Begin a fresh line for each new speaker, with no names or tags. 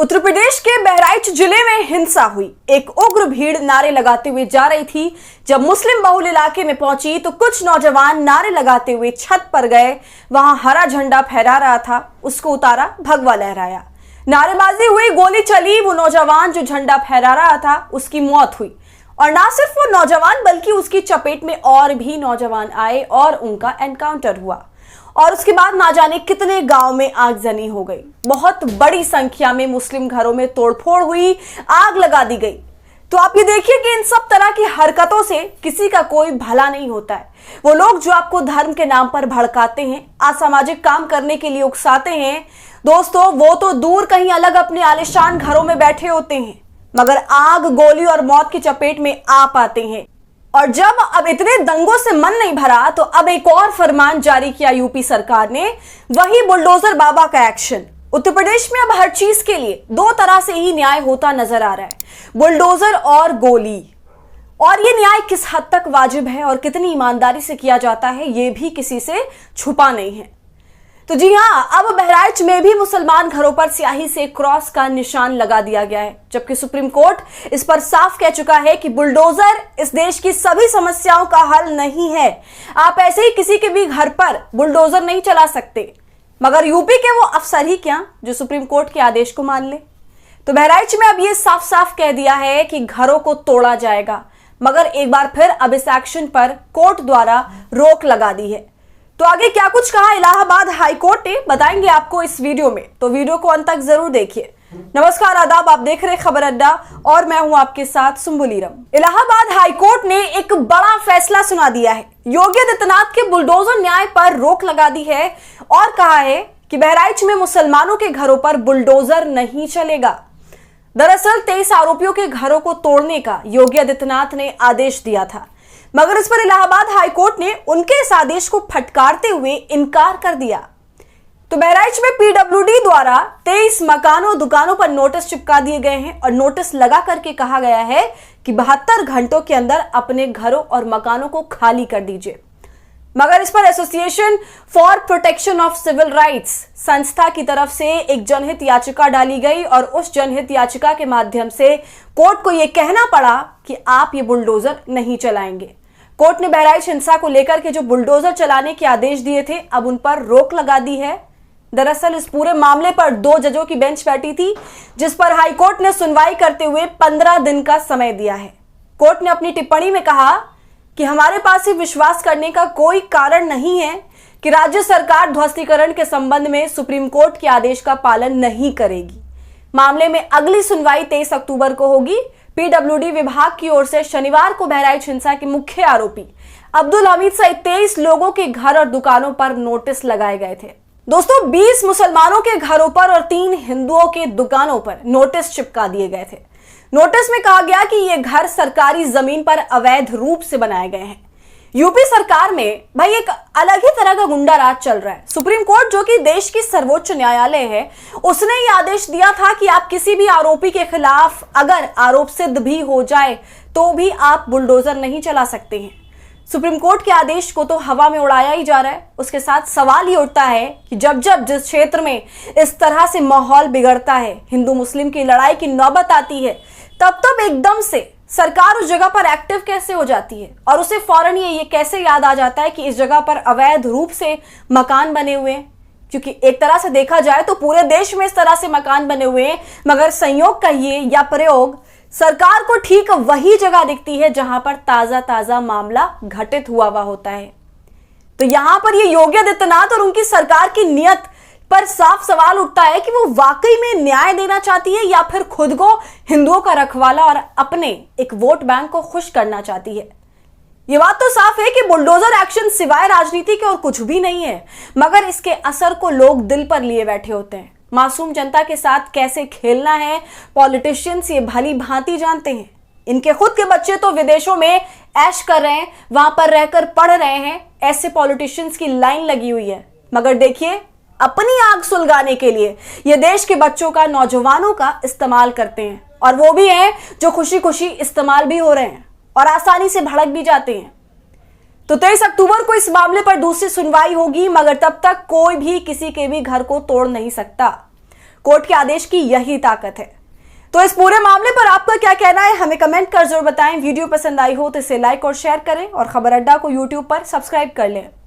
उत्तर प्रदेश के बहराइच जिले में हिंसा हुई। एक उग्र भीड़ नारे लगाते हुए जा रही थी। जब मुस्लिम बहुल इलाके में पहुंची तो कुछ नौजवान नारे लगाते हुए छत पर गए। वहां हरा झंडा फहरा रहा था, उसको उतारा, भगवा लहराया, नारेबाजी हुई, गोली चली। वो नौजवान जो झंडा फहरा रहा था उसकी मौत हुई। और ना सिर्फ वो नौजवान बल्कि उसकी चपेट में और भी नौजवान आए और उनका एनकाउंटर हुआ। और उसके बाद ना जाने कितने गांव में आगजनी हो गई। बहुत बड़ी संख्या में मुस्लिम घरों में तोड़फोड़ हुई, आग लगा दी गई। तो आप ये देखिए कि इन सब तरह की हरकतों से किसी का कोई भला नहीं होता है। वो लोग जो आपको धर्म के नाम पर भड़काते हैं, असामाजिक काम करने के लिए उकसाते हैं, दोस्तों वो तो दूर कहीं अलग अपने आलिशान घरों में बैठे होते हैं, मगर आग, गोली और मौत की चपेट में आ पाते हैं। और जब अब इतने दंगों से मन नहीं भरा तो अब एक और फरमान जारी किया यूपी सरकार ने, वही बुलडोजर बाबा का एक्शन। उत्तर प्रदेश में अब हर चीज के लिए दो तरह से ही न्याय होता नजर आ रहा है, बुलडोजर और गोली। और ये न्याय किस हद तक वाजिब है और कितनी ईमानदारी से किया जाता है, ये भी किसी से छुपा नहीं है। तो जी हाँ, अब बहराइच में भी मुसलमान घरों पर स्याही से क्रॉस का निशान लगा दिया गया है, जबकि सुप्रीम कोर्ट इस पर साफ कह चुका है कि बुलडोजर इस देश की सभी समस्याओं का हल नहीं है। आप ऐसे ही किसी के भी घर पर बुलडोजर नहीं चला सकते। मगर यूपी के वो अफसर ही क्या जो सुप्रीम कोर्ट के आदेश को मान ले। तो बहराइच में अब ये साफ साफ कह दिया है कि घरों को तोड़ा जाएगा, मगर एक बार फिर अब इस एक्शन पर कोर्ट द्वारा रोक लगा दी है। तो आगे क्या कुछ कहा इलाहाबाद हाई कोर्ट ने, बताएंगे आपको इस वीडियो में, तो वीडियो को अंत तक जरूर देखिए। नमस्कार, आदाब, आप देख रहे खबर अड्डा और मैं हूं आपके साथ सुम्बुलीरम। इलाहाबाद हाई कोर्ट ने एक बड़ा फैसला सुना दिया है। योगी आदित्यनाथ के बुलडोजर न्याय पर रोक लगा दी है और कहा है कि बहराइच में मुसलमानों के घरों पर बुलडोजर नहीं चलेगा। दरअसल 23 आरोपियों के घरों को तोड़ने का योगी आदित्यनाथ ने आदेश दिया था, मगर इस पर इलाहाबाद हाईकोर्ट ने उनके इस आदेश को फटकारते हुए इनकार कर दिया। तो बहराइच में पीडब्ल्यूडी द्वारा 23 मकानों, दुकानों पर नोटिस चिपका दिए गए हैं और नोटिस लगा करके कहा गया है कि 72 घंटों के अंदर अपने घरों और मकानों को खाली कर दीजिए। मगर इस पर association for protection of civil rights संस्था की तरफ से एक जनहित याचिका डाली गई और उस जनहित याचिका के माध्यम से कोर्ट को यह कहना पड़ा कि आप ये बुलडोजर नहीं चलाएंगे। कोर्ट ने बहराइच हिंसा को लेकर के जो बुलडोजर चलाने के आदेश दिए थे, अब उन पर रोक लगा दी है। दरअसल इस पूरे मामले पर 2 जजों की बेंच बैठी थी, जिस पर हाईकोर्ट ने सुनवाई करते हुए 15 दिन का समय दिया है। कोर्ट ने अपनी टिप्पणी में कहा कि हमारे पास ये विश्वास करने का कोई कारण नहीं है कि राज्य सरकार ध्वस्तीकरण के संबंध में सुप्रीम कोर्ट के आदेश का पालन नहीं करेगी। मामले में अगली सुनवाई 23 अक्टूबर को होगी। पीडब्ल्यूडी विभाग की ओर से शनिवार को बहराइच हिंसा के मुख्य आरोपी अब्दुल हमीद सहित 23 लोगों के घर और दुकानों पर नोटिस लगाए गए थे। दोस्तों, 20 मुसलमानों के घरों पर और 3 हिंदुओं के दुकानों पर नोटिस चिपका दिए गए थे। नोटिस में कहा गया कि ये घर सरकारी जमीन पर अवैध रूप से बनाए गए हैं। यूपी सरकार में भाई एक अलग ही तरह का गुंडा राज चल रहा है। सुप्रीम कोर्ट, जो कि देश की सर्वोच्च न्यायालय है, उसने ये आदेश दिया था कि आप किसी भी आरोपी के खिलाफ अगर आरोप सिद्ध भी हो जाए तो भी आप बुलडोजर नहीं चला सकते हैं। सुप्रीम कोर्ट के आदेश को तो हवा में उड़ाया ही जा रहा है। उसके साथ सवाल ये उठता है कि जब जब जिस क्षेत्र में इस तरह से माहौल बिगड़ता है, हिंदू मुस्लिम की लड़ाई की नौबत आती है, तब तब एकदम से सरकार उस जगह पर एक्टिव कैसे हो जाती है और उसे फौरन ये कैसे याद आ जाता है कि इस जगह पर अवैध रूप से मकान बने हुए हैं। क्योंकि एक तरह से देखा जाए तो पूरे देश में इस तरह से मकान बने हुए हैं, मगर संयोग कहिए या प्रयोग, सरकार को ठीक वही जगह दिखती है जहां पर ताजा ताजा मामला घटित हुआ होता है। तो यहां पर ये योगी आदित्यनाथ और उनकी सरकार की नियत पर साफ सवाल उठता है कि वो वाकई में न्याय देना चाहती है या फिर खुद को हिंदुओं का रखवाला और अपने एक वोट बैंक को खुश करना चाहती है। ये बात तो साफ है कि बुलडोजर एक्शन सिवाय राजनीति के और कुछ भी नहीं है, मगर इसके असर को लोग दिल पर लिए बैठे होते हैं। मासूम जनता के साथ कैसे खेलना है पॉलिटिशियंस ये भली भांति जानते हैं। इनके खुद के बच्चे तो विदेशों में ऐश कर रहे हैं, वहां पर रहकर पढ़ रहे हैं, ऐसे पॉलिटिशियंस की लाइन लगी हुई है। मगर देखिए, अपनी आग सुलगाने के लिए ये देश के बच्चों का, नौजवानों का इस्तेमाल करते हैं, और वो भी हैं जो खुशी खुशी इस्तेमाल भी हो रहे हैं और आसानी से भड़क भी जाते हैं। तो 23 अक्टूबर को इस मामले पर दूसरी सुनवाई होगी, मगर तब तक कोई भी किसी के भी घर को तोड़ नहीं सकता। कोर्ट के आदेश की यही ताकत है। तो इस पूरे मामले पर आपका क्या कहना है, हमें कमेंट कर जरूर बताएं। वीडियो पसंद आई हो तो इसे लाइक और शेयर करें और खबर अड्डा को यूट्यूब पर सब्सक्राइब कर लें।